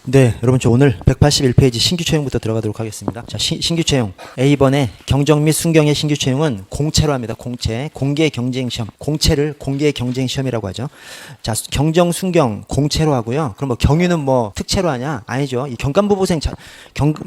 네, 여러분 저 오늘 181페이지 신규 채용부터 들어가도록 하겠습니다. 자, 신규 채용. A번에 경정 및 순경의 신규 채용은 공채로 합니다. 공채. 공개 경쟁 시험. 공채를 공개 경쟁 시험이라고 하죠. 자, 경정, 순경 공채로 하고요. 그럼 뭐 경유는 뭐 특채로 하냐? 아니죠. 이 경감부부생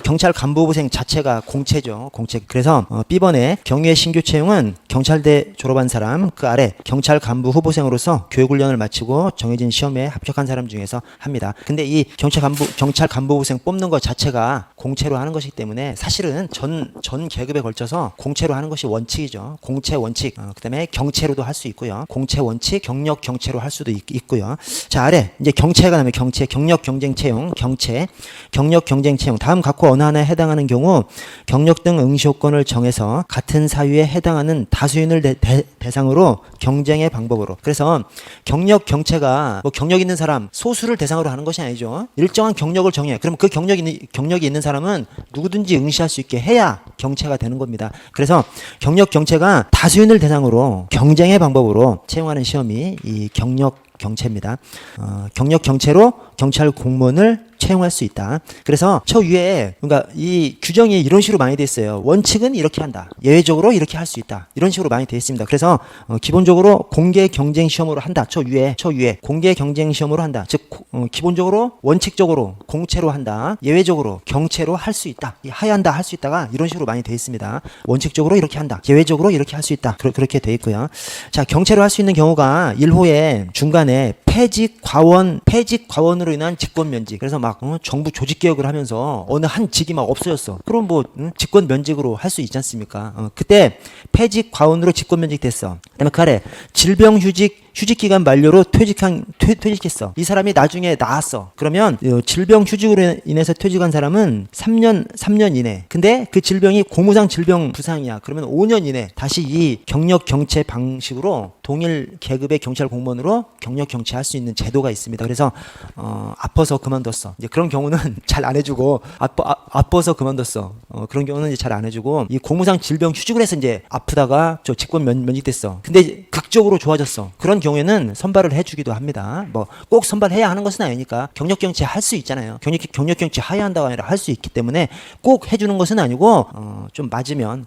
경찰 간부부생 자체가 공채죠. 공채. 그래서 B번에 경유의 신규 채용은 경찰대 졸업한 사람 그 아래 경찰 간부 후보생으로서 교육 훈련을 마치고 정해진 시험에 합격한 사람 중에서 합니다. 근데 이 경찰 간부부생 뽑는 것 자체가 공채로 하는 것이기 때문에 사실은 전 계급에 걸쳐서 공채로 하는 것이 원칙이죠. 공채 원칙. 그다음에 경채로도 할 수 있고요. 공채 원칙, 경력 경채로 할 수도 있고요. 자, 아래 이제 경채가 나면 경채, 경력 경쟁 채용, 경채, 경력 경쟁 채용. 다음 각호 어느 하나에 해당하는 경우 경력 등 응시 요건을 정해서 같은 사유에 해당하는 다수인을 대상으로 경쟁의 방법으로. 그래서 경력 경채가 뭐 경력 있는 사람 소수를 대상으로 하는 것이 아니죠. 일정한 경력을 정해. 그럼 그 경력이 있는 사람은 누구든지 응시할 수 있게 해야 경채가 되는 겁니다. 그래서 경력 경채가 다수인을 대상으로 경쟁의 방법으로 채용하는 시험이 이 경력 경채입니다. 경력 경채로 경찰 공무원을 채용할 수 있다. 그래서 저 위에 그러니까 이 규정이 이런 식으로 많이 돼 있어요. 원칙은 이렇게 한다. 예외적으로 이렇게 할 수 있다. 이런 식으로 많이 돼 있습니다. 그래서 기본적으로 공개 경쟁 시험으로 한다. 저 위에 공개 경쟁 시험으로 한다. 즉 기본적으로 원칙적으로 공채로 한다. 예외적으로 경채로 할 수 있다. 하야 한다 할 수 있다가 이런 식으로 많이 돼 있습니다. 원칙적으로 이렇게 한다. 예외적으로 이렇게 할 수 있다. 그렇게 돼 있고요. 자, 경채로 할 수 있는 경우가 1호에 중간에 폐직 과원으로 인한 직권 면직. 그래서 막 정부 조직 개혁을 하면서 어느 한 직이 막 없어졌어. 그럼 뭐 직권 면직으로 할 수 있지 않습니까? 그때 폐직 과원으로 직권 면직 됐어. 그다음에 그 아래 질병 휴직 기간 만료로 퇴직했어. 이 사람이 나중에 나았어. 그러면 질병 휴직으로 인해서 퇴직한 사람은 3년 이내. 근데 그 질병이 고무상 질병 부상이야. 그러면 5년 이내 다시 이 경력 경채 방식으로 동일 계급의 경찰 공무원으로 경력 경채할 수 있는 제도가 있습니다. 그래서 아파서 그만뒀어. 이제 그런 경우는 잘 안 해주고 아파서 그만뒀어. 그런 경우는 이제 잘 안 해주고 이 고무상 질병 휴직을 해서 이제 아프다가 저 직권 면직됐어. 근데 극적으로 좋아졌어. 그런 경우에는 선발을 해주기도 합니다. 뭐 꼭 선발해야 하는 것은 아니니까 경력 경채 할 수 있잖아요. 경력 경채 하야 한다가 아니라 할 수 있기 때문에 꼭 해주는 것은 아니고 좀 맞으면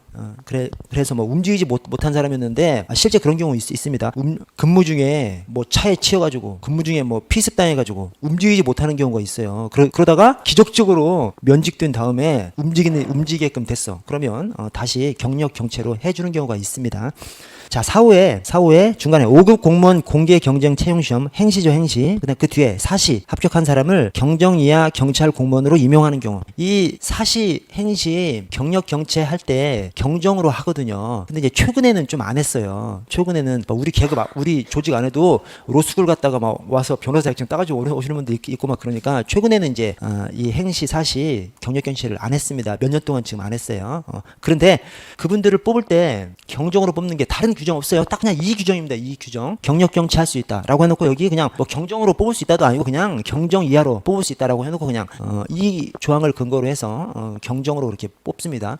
그래서 뭐 움직이지 못한 사람이었는데 실제 그런 경우 있습니다. 근무 중에 뭐 차에 치여가지고 근무 중에 뭐 피습당해가지고 움직이지 못하는 경우가 있어요. 그러다가 기적적으로 면직된 다음에 움직이게끔 됐어. 그러면 다시 경력 경채로 해주는 경우가 있습니다. 자, 4호에 중간에 5급 공무원 공개 경쟁 채용 시험 행시죠, 행시. 그다음 그 뒤에 사시 합격한 사람을 경정 이하 경찰 공무원으로 임용하는 경우. 이 사시 행시 경력 경채 할 때 경정으로 하거든요. 근데 이제 최근에는 좀 안 했어요. 최근에는 우리 조직 안에도 로스쿨 갔다가 막 와서 변호사 자격증 따가지고 오시는 분도 있고 막 그러니까 최근에는 이제 이 행시 사시 경력 경채를 안 했습니다. 몇 년 동안 지금 안 했어요. 그런데 그분들을 뽑을 때 경정으로 뽑는 게 다른 규정 없어요. 딱 그냥 이 규정입니다. 이 규정. 경력 경채할 수 있다라고 해놓고 여기 그냥 뭐 경정으로 뽑을 수 있다도 아니고 그냥 경정 이하로 뽑을 수 있다라고 해놓고 그냥 이 조항을 근거로 해서 경정으로 이렇게 뽑습니다.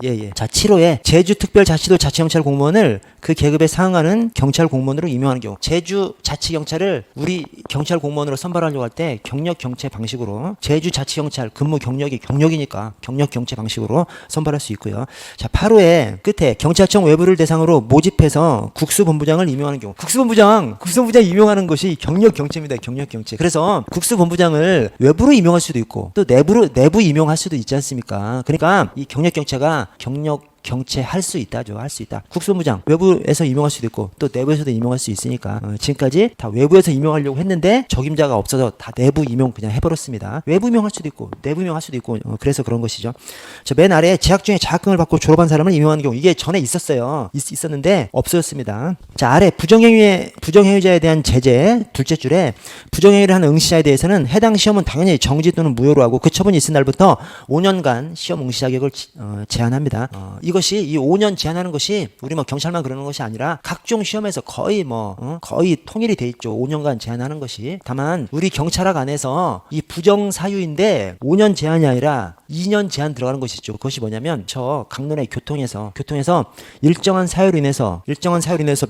예. 자, 7호에 제주특별자치도 자치경찰 공무원을 그 계급에 상응하는 경찰 공무원으로 임용하는 경우. 제주자치경찰을 우리 경찰 공무원으로 선발하려고 할 때 경력 경채 방식으로 제주자치경찰 근무 경력이니까 경력 경채 방식으로 선발할 수 있고요. 자, 8호에 끝에 경찰청 외부를 대상으로 모집해서 국수본부장을 임용하는 경우. 국수본부장 임용하는 것이 경력 경채입니다. 경력 경채. 그래서 국수본부장을 외부로 임용할 수도 있고 또 내부 임용할 수도 있지 않습니까? 그러니까 이 경력 경채가 경력 경채 할 수 있다죠. 할 수 있다. 국수본부장 외부에서 임용할 수도 있고 또 내부에서도 임용할 수 있으니까 지금까지 다 외부에서 임용하려고 했는데 적임자가 없어서 다 내부 임용 그냥 해버렸습니다. 외부 임용할 수도 있고 내부 임용할 수도 있고 그래서 그런 것이죠. 저 맨 아래 재학 중에 장학금을 받고 졸업한 사람을 임용하는 경우. 이게 전에 있었어요. 있었는데 없어졌습니다. 자, 아래 부정행위자에 대한 제재 둘째 줄에 부정행위를 하는 응시자에 대해서는 해당 시험은 당연히 정지 또는 무효로 하고 그 처분이 있은 날부터 5년간 시험 응시 자격을 제한합니다. 이것이 이 5년 제한하는 것이 우리 뭐 경찰만 그러는 것이 아니라 각종 시험에서 거의 통일이 돼 있죠. 5년간 제한하는 것이. 다만 우리 경찰학 안에서 이 부정 사유인데 5년 제한이 아니라 2년 제한 들어가는 것이죠. 그것이 뭐냐면 저 강론의 교통에서 일정한 사유로 인해서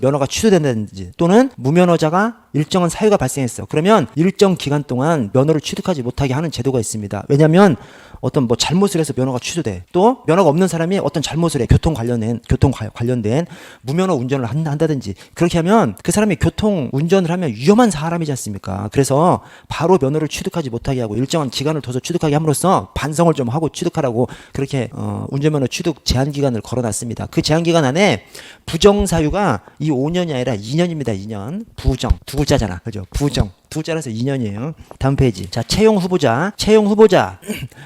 면허가 취소된다든지 또는 무면허자가 일정한 사유가 발생했어. 그러면 일정 기간 동안 면허를 취득하지 못하게 하는 제도가 있습니다. 왜냐하면 어떤 뭐 잘못을 해서 면허가 취소돼. 또 면허가 없는 사람이 어떤 잘못을 해. 교통 관련된 무면허 운전을 한다든지 그렇게 하면 그 사람이 교통 운전을 하면 위험한 사람이지 않습니까? 그래서 바로 면허를 취득하지 못하게 하고 일정한 기간을 둬서 취득하게 함으로써 반성을 좀 하고 취득하라고 그렇게 운전면허 취득 제한 기간을 걸어놨습니다. 그 제한 기간 안에 부정 사유가 이 5년이 아니라 2년입니다. 2년. 부정 두 글자잖아. 그죠? 부정 두 글자라서 2년이에요. 다음 페이지. 자, 채용 후보자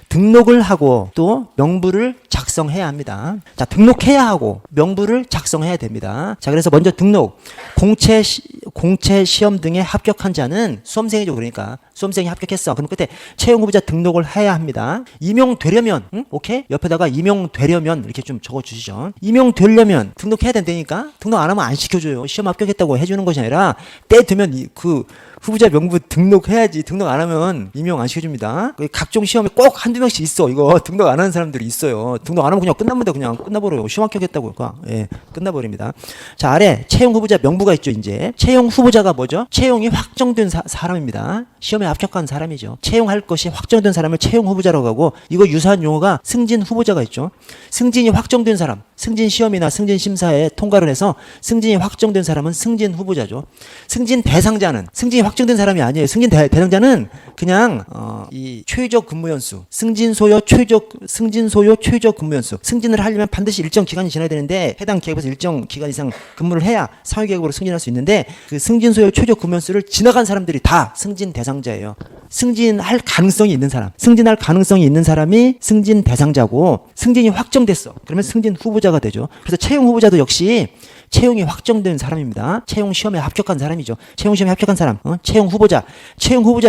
등록을 하고 또 명부를 작성해야 합니다. 자, 등록해야 하고 명부를 작성해야 됩니다. 자, 그래서 먼저 등록. 공채 시험 등에 합격한 자는 수험생이죠. 그러니까 수험생이 합격했어. 그럼 그때 채용 후보자 등록을 해야 합니다. 임용되려면 오케이? 옆에다가 임용되려면 이렇게 좀 적어주시죠. 임용되려면 등록해야 된다니까. 등록 안 하면 안 시켜줘요. 시험 합격했다고 해주는 것이 아니라 때 되면 그 후보자 명부 등록해야지. 등록 안 하면 임용 안 시켜줍니다. 각종 시험에 꼭 한두 명씩 있어. 이거 등록 안 하는 사람들이 있어요. 등록 안 하면 그냥 끝납니다. 그냥 끝나버려요. 시험 합격했다고. 예, 끝나버립니다. 자, 아래 채용 후보자 명부가 있죠. 이제 채용 후보자가 뭐죠? 채용이 확정된 사람입니다. 시험에 합격한 사람이죠. 채용할 것이 확정된 사람을 채용 후보자라고 하고 이거 유사한 용어가 승진 후보자가 있죠. 승진이 확정된 사람, 승진 시험이나 승진 심사에 통과를 해서 승진이 확정된 사람은 승진 후보자죠. 승진 대상자는 승진이 확정된 사람이 아니에요. 승진 대상자는 그냥 이 최적 근무 연수, 승진 소요 최적 근무 연수. 승진을 하려면 반드시 일정 기간이 지나야 되는데 해당 기업에서 일정 기간 이상 근무를 해야 상위 계급으로 승진할 수 있는데 그 승진 소요 최적 근무 연수를 지나간 사람들이 다 승진 대상자예요. 승진할 가능성이 있는 사람이 승진 대상자고 승진이 확정됐어. 그러면 승진 후보자가 되죠. 그래서 채용 후보자도 역시 채용이 확정된 사람입니다. 채용 시험에 합격한 사람이죠. 채용 시험에 합격한 사람. 채용 후보자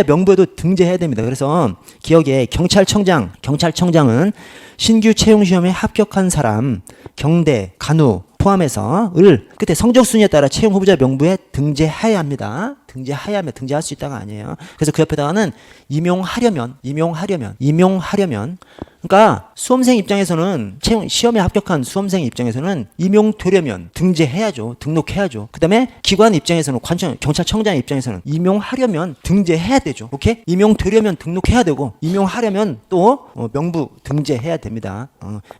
명부에도 등재해야 됩니다. 그래서 기억에 경찰청장은 신규 채용 시험에 합격한 사람, 경대, 간호 포함해서 끝에 성적 순위에 따라 채용 후보자 명부에 등재해야 합니다. 등재할 수 있다가 아니에요. 그래서 그 옆에다가는 임용하려면 그러니까 수험생 입장에서는 시험에 합격한 수험생 입장에서는 임용되려면 등록해야죠. 그다음에 기관 입장에서는 경찰청장 입장에서는 임용하려면 등재해야 되죠. 오케이? 임용되려면 등록해야 되고 임용하려면 또 명부 등재해야 됩니다.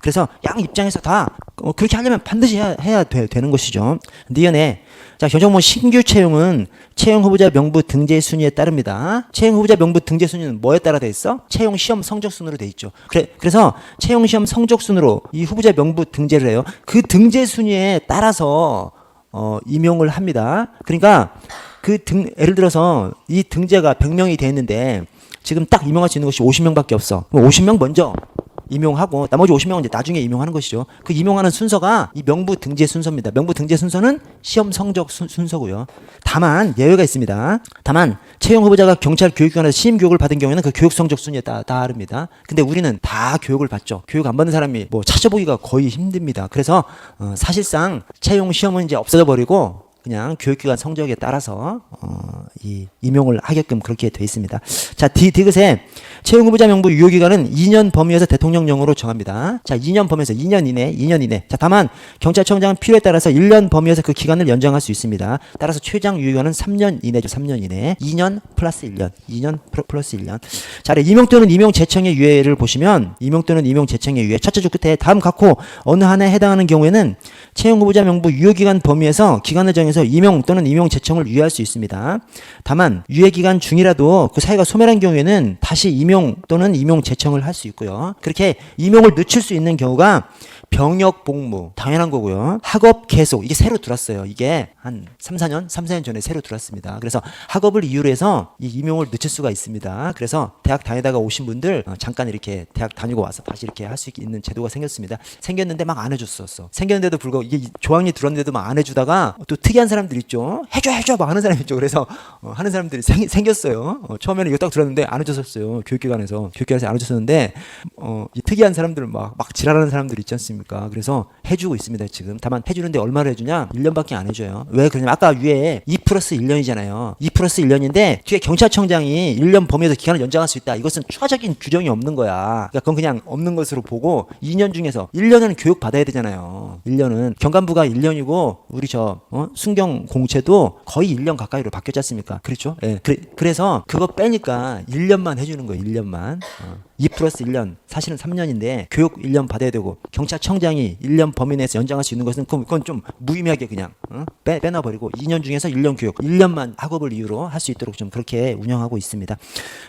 그래서 양 입장에서 다 그렇게 하려면 반드시 해야 되는 것이죠. 니은에 자, 경정모 신규 채용은 채용 후보자 명부 등재 순위에 따릅니다. 채용 후보자 명부 등재 순위는 뭐에 따라 돼 있어? 채용 시험 성적 순으로 돼 있죠. 그래서 채용 시험 성적 순으로 이 후보자 명부 등재를 해요. 그 등재 순위에 따라서 임용을 합니다. 그러니까 예를 들어서 이 등재가 100명이 돼 있는데 지금 딱 임용할 수 있는 것이 50명밖에 없어. 50명 먼저 임용하고 나머지 50명은 이제 나중에 임용하는 것이죠. 그 임용하는 순서가 이 명부 등재 순서입니다. 명부 등재 순서는 시험 성적 순서고요. 다만 예외가 있습니다. 다만 채용 후보자가 경찰 교육기관에서 시임 교육을 받은 경우에는 그 교육 성적 순위에 따릅니다. 근데 우리는 다 교육을 받죠. 교육 안 받는 사람이 뭐 찾아보기가 거의 힘듭니다. 그래서 사실상 채용 시험은 이제 없어져 버리고 그냥 교육기관 성적에 따라서 이 임용을 하게끔 그렇게 돼 있습니다. 자, 디귿에 채용 후보자 명부 유효 기간은 2년 범위에서 대통령령으로 정합니다. 자, 2년 범위에서 2년 이내. 자, 다만 경찰청장은 필요에 따라서 1년 범위에서 그 기간을 연장할 수 있습니다. 따라서 최장 유효 기간은 3년 이내죠. 3년 이내. 2년 플러스 1년. 2년 플러스 1년. 자, 임용 또는 임용 재청의 유예를 보시면 임용 또는 임용 재청의 유예. 첫째 줄 끝에 다음 각호 어느 하나에 해당하는 경우에는 채용 후보자 명부 유효 기간 범위에서 기간을 정해서 임용 또는 임용 재청을 유예할 수 있습니다. 다만 유예 기간 중이라도 그 사유가 소멸한 경우에는 다시 임용 또는 임용 재청을 할 수 있고요. 그렇게 임용을 늦출 수 있는 경우가 병역 복무 당연한 거고요. 학업 계속 이게 새로 들어왔어요. 이게 한 3-4년 전에 새로 들어왔습니다. 그래서 학업을 이유로 해서 이 임용을 늦출 수가 있습니다. 그래서 대학 다니다가 오신 분들 잠깐 이렇게 대학 다니고 와서 다시 이렇게 할 수 있는 제도가 생겼는데 막 안 해줬었어. 생겼는데도 불구하고 이게 조항이 들었는데도 막 안 해주다가 또 특이한 사람들 있죠. 해줘 막 하는 사람 있죠. 그래서 하는 사람들이 생겼어요. 처음에는 이거 딱 들었는데 안 해줬었어요. 교육기관에서 안 해줬었는데 이 특이한 사람들 막 지랄하는 사람들 있지 않습니까? 그래서 해주고 있습니다. 지금 다만 해주는데 얼마를 해주냐? 1년밖에 안 해줘요. 왜 그러냐면 아까 위에 2 플러스 1년이잖아요. 2 플러스 1년인데 뒤에 경찰청장이 1년 범위에서 기간을 연장할 수 있다. 이것은 추가적인 규정이 없는 거야. 그러니까 그건 그냥 없는 것으로 보고 2년 중에서 1년은 교육 받아야 되잖아요. 1년은 경관부가 1년이고 우리 순경 공채도 거의 1년 가까이로 바뀌었지 않습니까? 그렇죠? 예. 그래서 그거 빼니까 1년만 해주는 거예요. 1년만. 2 플러스 1년 사실은 3년인데 교육 1년 받아야 되고 경찰청장이 1년 범위 내에서 연장할 수 있는 것은 그건 좀 무의미하게 그냥 빼놔버리고 2년 중에서 1년 교육 1년만 학업을 이유로 할 수 있도록 좀 그렇게 운영하고 있습니다.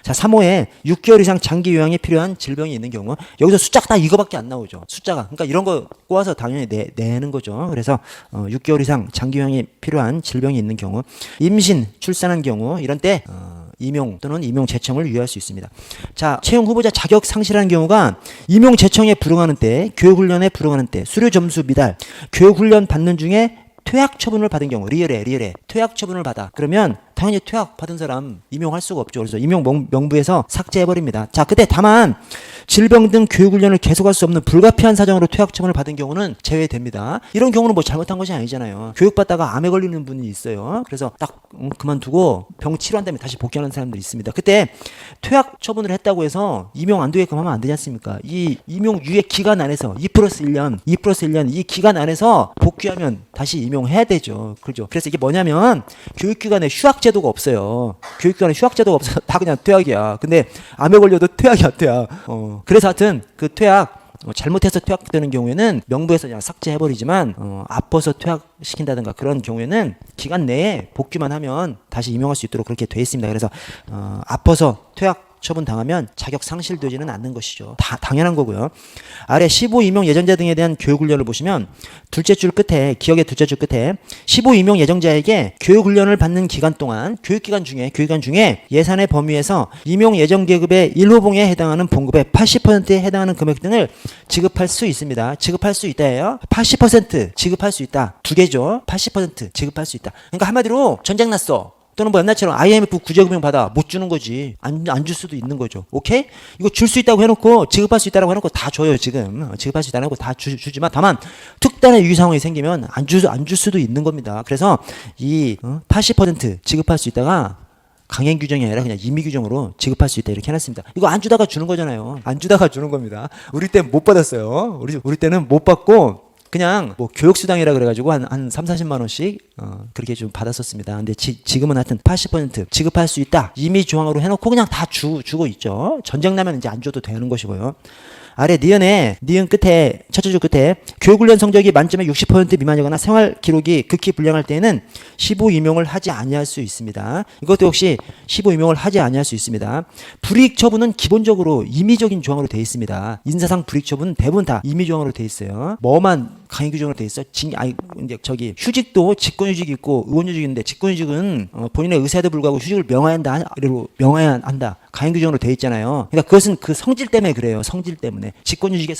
자 3호에 6개월 이상 장기 요양이 필요한 질병이 있는 경우 여기서 숫자가 다 이거밖에 안 나오죠. 숫자가 그러니까 이런 거 꼬아서 당연히 내는 거죠. 그래서 6개월 이상 장기 요양이 필요한 질병이 있는 경우 임신 출산한 경우 이런 때 임용 또는 임용 제청을 유예할 수 있습니다. 자, 채용 후보자 자격 상실하는 경우가 임용 제청에 불응하는 때, 교육훈련에 불응하는 때, 수료 점수 미달, 교육훈련 받는 중에 퇴학 처분을 받은 경우, 리얼에 퇴학 처분을 받아. 그러면 당연히 퇴학 받은 사람 임용할 수가 없죠. 그래서 임용 명부에서 삭제해버립니다. 자, 그때 다만 질병 등 교육훈련을 계속할 수 없는 불가피한 사정으로 퇴학 처분을 받은 경우는 제외됩니다. 이런 경우는 뭐 잘못한 것이 아니잖아요. 교육받다가 암에 걸리는 분이 있어요. 그래서 딱 그만두고 병 치료한 다음에 다시 복귀하는 사람들이 있습니다. 그때 퇴학 처분을 했다고 해서 임용 안 되게끔 하면 안 되지 않습니까? 이 임용 유예 기간 안에서 2 플러스 1년 이 기간 안에서 복귀하면 다시 임용해야 되죠. 그렇죠. 그래서 이게 뭐냐면 교육기관에 휴학제도가 없어요. 교육기관에 휴학제도가 없어서 다 그냥 퇴학이야. 근데 암에 걸려도 퇴학이야, 퇴학. 그래서 하여튼 그 퇴학 잘못해서 퇴학되는 경우에는 명부에서 그냥 삭제해버리지만 아파서 퇴학시킨다든가 그런 경우에는 기간 내에 복귀만 하면 다시 임용할 수 있도록 그렇게 돼 있습니다. 그래서 아파서 퇴학 처분 당하면 자격 상실되지는 않는 것이죠. 다 당연한 거고요. 아래 15 임용 예정자 등에 대한 교육 훈련을 보시면 둘째 줄 끝에 기억의 둘째 줄 끝에 15 임용 예정자에게 교육 훈련을 받는 기간 동안 교육 기간 중에 예산의 범위에서 임용 예정 계급의 1호봉에 해당하는 봉급의 80%에 해당하는 금액 등을 지급할 수 있습니다. 지급할 수 있다예요. 80% 지급할 수 있다. 두 개죠. 80% 지급할 수 있다. 그러니까 한마디로 전쟁 났어. 또는 뭐 옛날처럼 IMF 구제금융 받아 못 주는 거지. 안 줄 수도 있는 거죠. 오케이? 이거 줄 수 있다고 해놓고 지급할 수 있다고 해놓고 다 줘요 지금. 지급할 수 있다고 해놓고 다 주지만 다만 특단의 위기 상황이 생기면 안 줄 수도 있는 겁니다. 그래서 이 80% 지급할 수 있다가 강행 규정이 아니라 그냥 임의 규정으로 지급할 수 있다 이렇게 해놨습니다. 이거 안 주다가 주는 거잖아요. 안 주다가 주는 겁니다. 우리 때 못 받았어요. 우리 때는 못 받고 그냥 뭐 교육수당이라 그래가지고 한 3, 40만 원씩 그렇게 좀 받았었습니다. 근데 지금은 하여튼 80% 지급할 수 있다. 임의 조항으로 해놓고 그냥 다 주고 있죠. 전쟁 나면 이제 안 줘도 되는 것이고요. 아래 니은 끝에 첫째 줄 끝에 교육훈련 성적이 만점의 60% 미만이거나 생활 기록이 극히 불량할 때에는 15 임용을 하지 아니할 수 있습니다. 이것도 역시 15 임용을 하지 아니할 수 있습니다. 불이익 처분은 기본적으로 임의적인 조항으로 되어 있습니다. 인사상 불이익 처분은 대부분 다 임의 조항으로 되어 있어요. 뭐만 강의 규정으로 되어 있어? 이제 휴직도 직권휴직이 있고 의원휴직이 있는데 직권휴직은 본인의 의사에도 불구하고 휴직을 명해야 한다. 강행 규정으로 되어 있잖아요. 그러니까 그것은 그 성질 때문에 그래요. 성질 때문에. 직권휴직이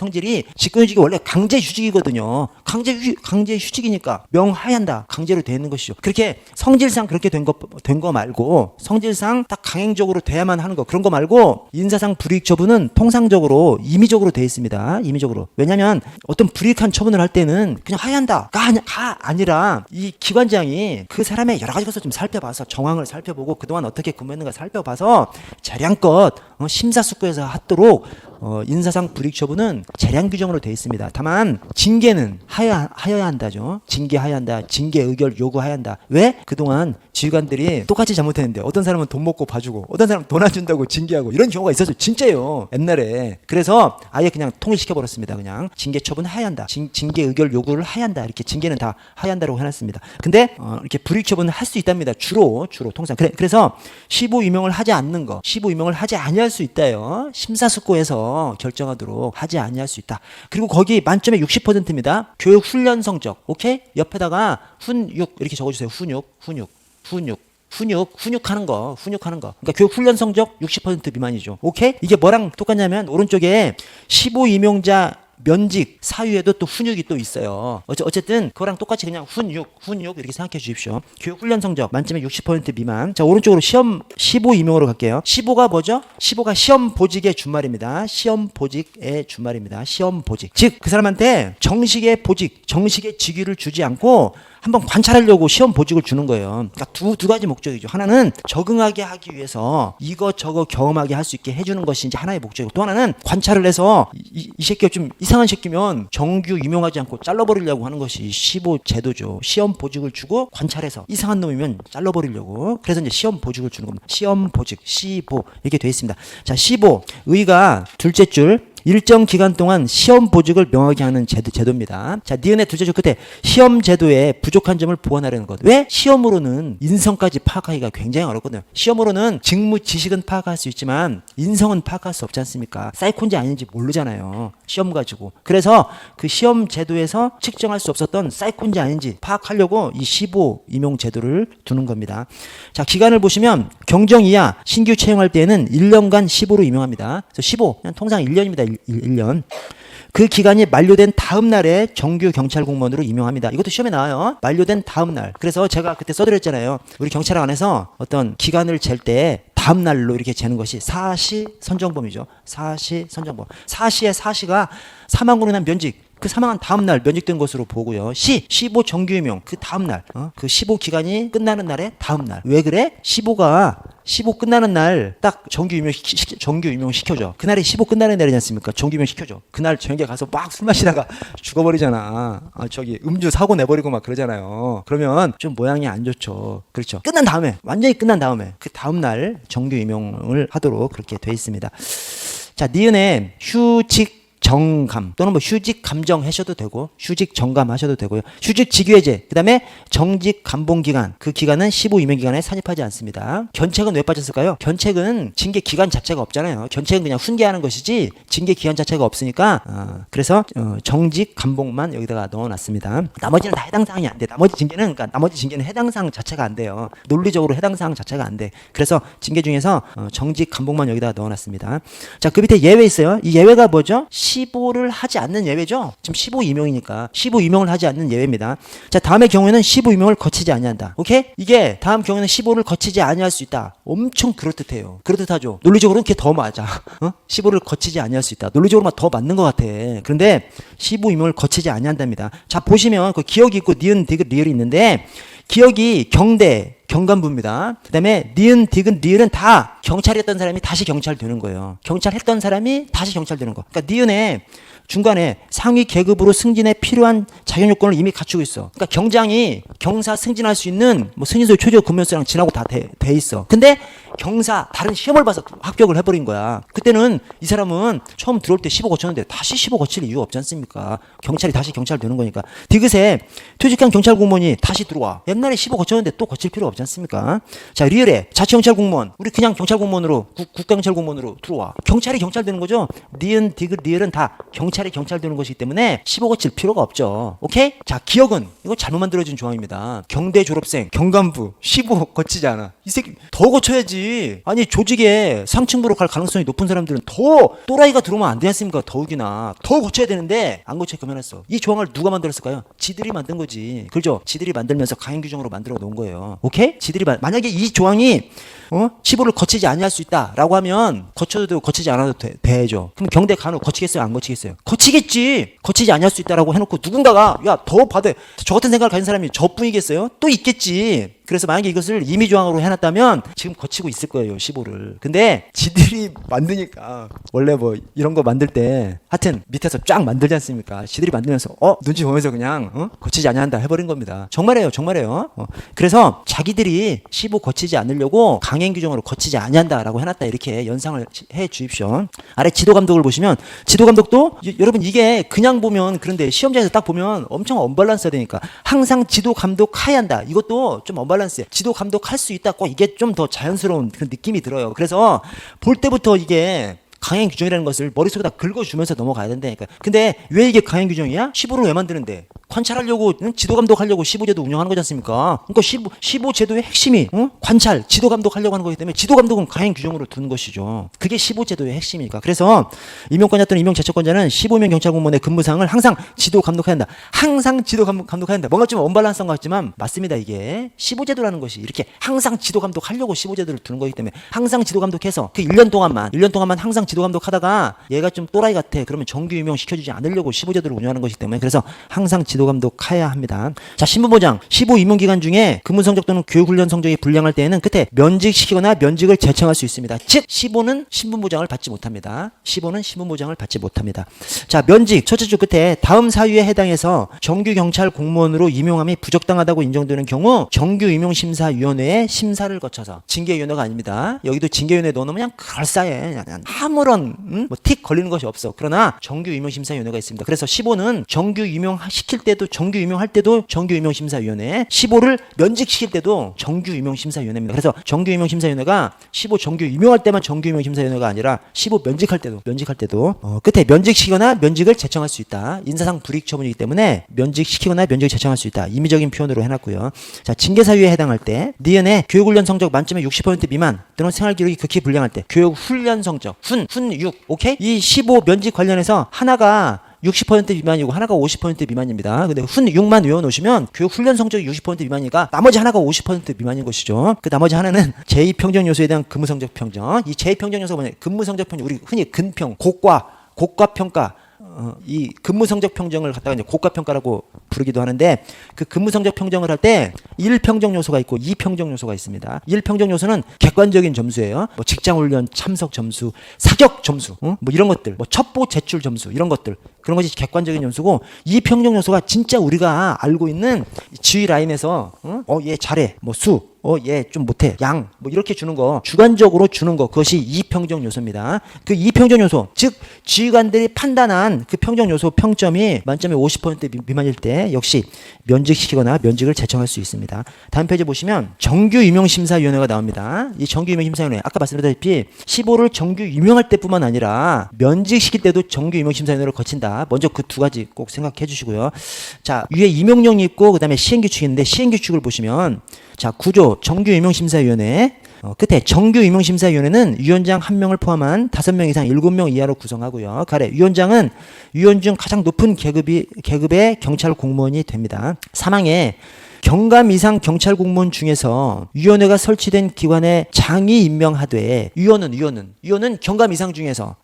원래 강제휴직이거든요. 강제휴직이니까 명하야 한다. 강제로 되어 있는 것이죠. 그렇게 성질상 그렇게 된 거 말고 성질상 딱 강행적으로 돼야만 하는 거 그런 거 말고 인사상 불이익 처분은 통상적으로 임의적으로 되어 있습니다. 임의적으로. 왜냐하면 어떤 불이익한 처분을 할 때는 그냥 하야 한다가 아니라 이 기관장이 그 사람의 여러 가지 것을 좀 살펴봐서 정황을 살펴보고 그동안 어떻게 근무했는가 살펴봐서 재량껏 심사숙고해서 하도록 인사상 불이익 처분은 재량 규정으로 되어 있습니다. 다만 징계는 하여야 한다죠. 징계하여야 한다. 징계 의결 요구해야 한다. 왜? 그동안 지휘관들이 똑같이 잘못했는데 어떤 사람은 돈 먹고 봐주고 어떤 사람은 돈 안 준다고 징계하고 이런 경우가 있었어요. 진짜요. 옛날에. 그래서 아예 그냥 통일시켜버렸습니다. 그냥 징계 처분 하여야 한다. 징계 의결 요구를 하여야 한다. 이렇게 징계는 다 하여야 한다고 해놨습니다. 근데 이렇게 불이익 처분을 할 수 있답니다. 주로 통상. 그래서 15 임용을 하지 않는 거 15 임용을 하지 아니할 수 있다요. 심사숙고해서 결정하도록 하지 아니할 수 있다. 그리고 거기 만점에 60%입니다. 교육 훈련 성적. 오케이? 옆에다가 훈육 이렇게 적어주세요. 훈육하는 거. 그러니까 교육 훈련 성적 60% 미만이죠. 오케이? 이게 뭐랑 똑같냐면 오른쪽에 15 임용자 면직 사유에도 또 훈육이 또 있어요. 어쨌든 그거랑 똑같이 그냥 훈육 이렇게 생각해 주십시오. 교육 훈련 성적 만점에 60% 미만. 자, 오른쪽으로 시험 15 임용으로 갈게요. 15가 뭐죠? 15가 시험 보직의 준말입니다. 시험 보직의 준말입니다. 시험 보직. 즉 그 사람한테 정식의 보직, 정식의 직위를 주지 않고 한번 관찰하려고 시험 보직을 주는 거예요. 그러니까 두 가지 목적이죠. 하나는 적응하게 하기 위해서 이것저것 경험하게 할 수 있게 해주는 것이 이제 하나의 목적이고, 또 하나는 관찰을 해서 이 새끼가 좀 이상한 새끼면 정규 임용하지 않고 잘라버리려고 하는 것이 15 제도죠. 시험 보직을 주고 관찰해서 이상한 놈이면 잘라버리려고. 그래서 이제 시험 보직을 주는 겁니다. 시험 보직, 시보 이렇게 되어 있습니다. 자, 15 의가 둘째 줄 일정 기간 동안 시험 보직을 명하게 하는 제도입니다. 자, 니은의 둘째 줄 끝에 시험 제도의 부족한 점을 보완하려는 것. 왜? 시험으로는 인성까지 파악하기가 굉장히 어렵거든요. 시험으로는 직무 지식은 파악할 수 있지만 인성은 파악할 수 없지 않습니까? 사이콘지 아닌지 모르잖아요. 시험 가지고. 그래서 그 시험 제도에서 측정할 수 없었던 사이콘지 아닌지 파악하려고 이 15 임용 제도를 두는 겁니다. 자, 기간을 보시면 경정 이하 신규 채용할 때에는 1년간 15로 임용합니다. 그래서 15 그냥 통상 1년입니다. 1년. 그 기간이 만료된 다음 날에 정규 경찰 공무원으로 임용합니다. 이것도 시험에 나와요. 만료된 다음 날. 그래서 제가 그때 써드렸잖아요. 우리 경찰학 안에서 어떤 기간을 잴 때 다음 날로 이렇게 재는 것이 사시 선정범이죠. 사시 선정범. 사시의 사시가 사망으로 인한 면직. 그 사망한 다음 날 면직된 것으로 보고요. 15 정규 임용 그 다음 날, 그 15 기간이 끝나는 날에 다음 날. 왜 그래? 15 끝나는 날 딱 정규 임용 시켜줘. 그날이 15 끝나는 날이지 않습니까? 정규 임용 시켜줘. 그날 저녁에 가서 막 술 마시다가 죽어버리잖아. 음주 사고 내버리고 막 그러잖아요. 그러면 좀 모양이 안 좋죠. 그렇죠. 끝난 다음에, 완전히 끝난 다음에 그 다음 날 정규 임용을 하도록 그렇게 돼 있습니다. 자, 니은의 휴직 정감 또는 뭐 휴직 감정 하셔도 되고 휴직 정감 하셔도 되고요. 휴직 직위해제 그다음에 정직 감봉 기간 그 기간은 15 임용 기간에 산입하지 않습니다. 견책은 왜 빠졌을까요? 견책은 징계 기간 자체가 없잖아요. 견책은 그냥 훈계하는 것이지 징계 기간 자체가 없으니까 그래서 정직 감봉만 여기다가 넣어놨습니다. 나머지는 다 해당 사항이 안 돼. 나머지 징계는 해당 사항 자체가 안 돼요. 논리적으로 해당 사항 자체가 안 돼. 그래서 징계 중에서 정직 감봉만 여기다가 넣어놨습니다. 자, 그 밑에 예외 있어요. 이 예외가 뭐죠? 15를 하지 않는 예외죠. 지금 15 임용이니까 15 임용을 하지 않는 예외입니다. 자, 다음의 경우에는 15 임용을 거치지 아니한다. 오케이? 이게 다음 경우에는 15를 거치지 아니할 수 있다. 엄청 그럴듯해요. 그럴듯하죠. 논리적으로는 그게 더 맞아. 15를 거치지 아니할 수 있다. 논리적으로만 더 맞는 것 같아. 그런데 15 임용을 거치지 아니한답니다. 자, 보시면 그 기억이 있고 니은, 디귿, 리을이 있는데 기억이 경대 경감부입니다. 그 다음에 니은, 디귿, 리을은 다 경찰 했던 사람이 다시 경찰 되는 거예요. 경찰 했던 사람이 다시 경찰 되는 거. 그러니까 니은에 중간에 상위 계급으로 승진에 필요한 자격 요건을 이미 갖추고 있어. 그러니까 경장이 경사 승진할 수 있는 뭐 승진서 초조 근면수랑 지나고 다 돼 있어. 근데 경사 다른 시험을 봐서 합격을 해버린 거야. 그때는 이 사람은 처음 들어올 때 15 거쳤는데 다시 15 거칠 이유가 없지 않습니까? 경찰이 다시 경찰 되는 거니까. 디귿에 퇴직한 경찰 공무원이 다시 들어와. 옛날에 15 거쳤는데 또 거칠 필요 없지 않습니까? 자, 리을에 자치경찰 공무원 우리 그냥 경찰 공무원으로 국가경찰 공무원으로 들어와. 경찰이 경찰 되는 거죠. 니은, 디귿, 리을은 다 경찰이 경찰 되는 것이기 때문에 15 거칠 필요가 없죠. 오케이? 자, 기억은 이거 잘못 만들어진 조항입니다. 경대 졸업생 경감부 15 거치지 않아. 이 새끼 더 거쳐야지. 아니, 조직에 상층부로 갈 가능성이 높은 사람들은 더 또라이가 들어오면 안 되지 않습니까? 더욱이나 더 거쳐야 되는데 안 거쳐 그만했어. 이 조항을 누가 만들었을까요? 지들이 만든 거지. 그렇죠? 지들이 만들면서 강행 규정으로 만들어 놓은 거예요. 오케이? 만약에 이 조항이 15를 거치지 아니할 수 있다라고 하면 거쳐도 되고 거치지 않아도 되죠. 그럼 경대 간호 거치겠어요? 안 거치겠어요? 거치겠지. 거치지 아니할 수 있다라고 해놓고 누군가가 야, 더 받아. 저 같은 생각을 가진 사람이 저뿐이겠어요? 또 있겠지. 그래서 만약에 이것을 임의 조항으로 해놨다면 지금 거치고 있을 거예요, 15를. 근데 지들이 만드니까 원래 뭐 이런 거 만들 때 하여튼 밑에서 쫙 만들지 않습니까? 지들이 만들면서 눈치 보면서 그냥 거치지 아니한다 해버린 겁니다. 정말이에요. 그래서 자기들이 15 거치지 않으려고 강행 규정으로 거치지 아니한다라고 해놨다 이렇게 연상을 해 주십시오. 아래 지도 감독을 보시면 지도 감독도 여러분 이게 그냥 보면 그런데 시험장에서 딱 보면 엄청 언밸런스해야 되니까 항상 지도 감독 하야 한다. 이것도 좀 언밸런스해. 지도 감독 할 수 있다. 꼭 이게 좀 더 자연스러운 그런 느낌이 들어요. 그래서 볼 때부터 이게 강행 규정이라는 것을 머릿속에다 긁어주면서 넘어가야 된다니까. 근데 왜 이게 강행 규정이야? 15를 왜 만드는데? 관찰하려고 지도 감독하려고 15제도 운영하는 거지 않습니까? 그러니까 15제도의 핵심이 관찰, 지도 감독하려고 하는 거기 때문에 지도 감독은 강행 규정으로 두는 것이죠. 그게 15제도의 핵심이니까. 그래서 임용권자 또는 임용제청권자는 15명 경찰 공무원의 근무상을 항상 지도 감독해야 한다. 항상 지도 감독해야 한다. 뭔가 좀 언밸런스한 것 같지만 맞습니다. 이게 15제도라는 것이 이렇게 항상 지도 감독하려고 15제도를 두는 거기 때문에 항상 지도 감독해서 그 1년 동안만 항상 지도 감독하다가 얘가 좀 또라이 같아. 그러면 정규 임용 시켜주지 않으려고 15제도를 운영하는 것이기 때문에 그래서 항상 지도 감독해야 합니다. 자, 신분보장. 15 임용 기간 중에 근무 성적 또는 교육 훈련 성적이 불량할 때에는 끝에 면직시키거나 면직을 재청할 수 있습니다. 즉 15는 신분보장을 받지 못합니다. 15는 신분보장을 받지 못합니다. 자, 면직 첫째 줄 끝에 다음 사유에 해당해서 정규 경찰 공무원으로 임용함이 부적당하다고 인정되는 경우 정규 임용심사위원회의 심사를 거쳐서 징계위원회가 아닙니다. 여기도 징계위원회에 넣어놓으면 그냥 그럴싸해. 그냥 아무런 틱 걸리는 것이 없어. 그러나 정규 임용심사위원회가 있습니다. 그래서 15는 정규 임용시킬 때도 정규 임용할 때도 정규 임용심사위원회, 15를 면직시킬 때도 정규 임용심사위원회입니다. 그래서 정규 임용심사위원회가 15 정규 임용할 때만 정규 임용심사위원회가 아니라 15 면직할 때도 끝에 면직시키거나 면직을 재청할 수 있다. 인사상 불이익 처분이기 때문에 면직시키거나 면직을 재청할 수 있다. 임의적인 표현으로 해놨고요. 자, 징계 사유에 해당할 때 니은의 교육훈련 성적 만점의 60% 미만 또는 생활기록이 극히 불량할 때 교육훈련 성적 훈6 오케이? 이 15 면직 관련해서 하나가 60% 미만이고 하나가 50% 미만입니다. 근데 훈6만 외워놓으시면 교육 훈련 성적이 60% 미만이니까 나머지 하나가 50% 미만인 것이죠. 그 나머지 하나는 제2평정 요소에 대한 근무 성적 평정. 이 제2평정 요소가 뭐냐? 근무 성적 평정. 우리 흔히 근평, 고과 평가. 이 근무 성적 평정을 갖다가 이제 고가 평가라고 부르기도 하는데 그 근무 성적 평정을 할 때 1평정 요소가 있고 2평정 요소가 있습니다. 1평정 요소는 객관적인 점수예요. 뭐 직장 훈련 참석 점수, 사격 점수, 뭐 이런 것들, 뭐 첩보 제출 점수 이런 것들. 그런 것이 객관적인 점수고 2평정 요소가 진짜 우리가 알고 있는 지휘 라인에서 얘 잘해. 뭐 수 얘 좀 못해. 양. 뭐 이렇게 주는 거. 주관적으로 주는 거. 그것이 이평정 요소입니다. 그 이평정 요소. 즉, 지휘관들이 판단한 그 평정 요소 평점이 만점에 50% 미만일 때 역시 면직시키거나 면직을 재청할 수 있습니다. 다음 페이지 보시면 정규 임용심사위원회가 나옵니다. 이 정규 임용심사위원회. 아까 말씀드렸다시피 15를 정규 임용할 때뿐만 아니라 면직시킬 때도 정규 임용심사위원회를 거친다. 먼저 그 두 가지 꼭 생각해 주시고요. 자, 위에 임용령이 있고 그 다음에 시행규칙이 있는데 시행규칙을 보시면 자, 구조 정규 임용심사위원회 끝에 정규 임용심사위원회는 위원장 1명을 포함한 5명 이상 7명 이하로 구성하고요. 가래 위원장은 위원 중 가장 높은 계급의 경찰 공무원이 됩니다. 사망에 경감 이상 경찰 공무원 중에서 위원회가 설치된 기관에 장이 임명하되 위원은 경감 이상 중에서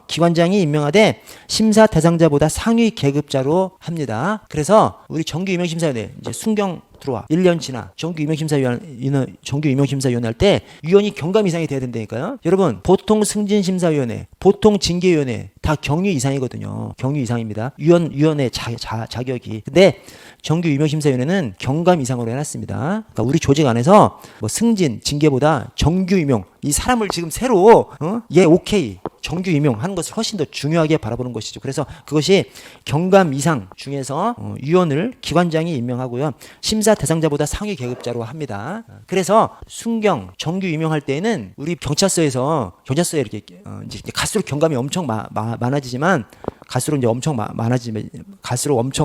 기관장이 임명하되 심사 대상자보다 상위 계급자로 합니다. 그래서 우리 정규 임용심사위원회 이제 순경 들어와 1년 지나 정규 임용심사위원회 할 때 위원이 경감 이상이 돼야 된다니까요. 여러분 보통 승진심사위원회, 보통 징계위원회 다 경위 이상이거든요. 경위 이상입니다. 위원의 자격이. 근데 정규 임용심사위원회는 경감 이상으로 해놨습니다. 그러니까 우리 조직 안에서 뭐 승진, 징계보다 정규 임용 이 사람을 지금 새로 얘 오케이 정규 임용하는 것을 훨씬 더 중요하게 바라보는 것이죠. 그래서 그것이 경감 이상 중에서 위원을 기관장이 임명하고요. 심사 대상자보다 상위 계급자로 합니다. 그래서 순경 정규 임용할 때에는 우리 경찰서에 이렇게 이제 갈수록 경감이 엄청 많아지지만 갈수록 엄청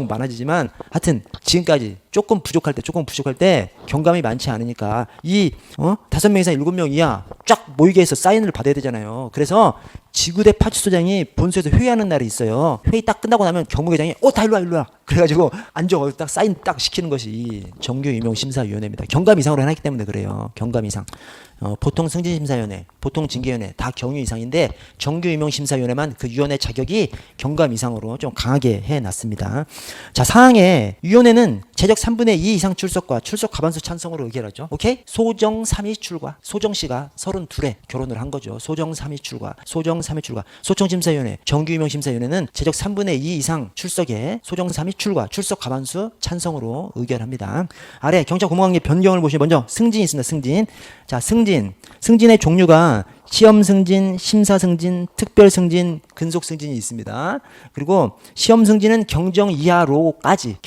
많아지지만 하여튼 지금까지 조금 부족할 때 경감이 많지 않으니까 이 5명 이상 7명 이하 쫙 모이게 해서 사인을 받아야 되잖아요. 그래서 지구대 파출소장이 본소에서 회의하는 날이 있어요. 회의 딱 끝나고 나면 경무계장이 다 일로 와. 그래가지고 앉아 딱 사인 딱 시키는 것이 정규 임용심사위원회입니다. 경감 이상으로 해놨기 때문에 그래요. 경감 이상. 보통 승진심사위원회, 보통 징계위원회 다 경유 이상인데 정규 임용심사위원회만 그 위원회 자격이 경감 이상으로 좀 강하게 해놨습니다. 자, 사항에 위원회는 재적 3분의 2 이상 출석과 출석 과반수 찬성으로 의결하죠. 오케이? 소정 3위 출과 소정 씨가 32에 결혼을 한 거죠. 소정 3위 출과 소청심사위원회, 정규 임용심사위원회는 재적 3분의 2 이상 출석에 소정 3위 출과 출석 과반수 찬성으로 의결합니다. 아래 경찰 공무관계 변경을 보시면 먼저 승진이 있습니다. 승진. 자, 승진의 종류가 시험 승진, 심사 승진, 특별 승진, 근속 승진이 있습니다. 그리고 시험 승진은 경정 이하로까지,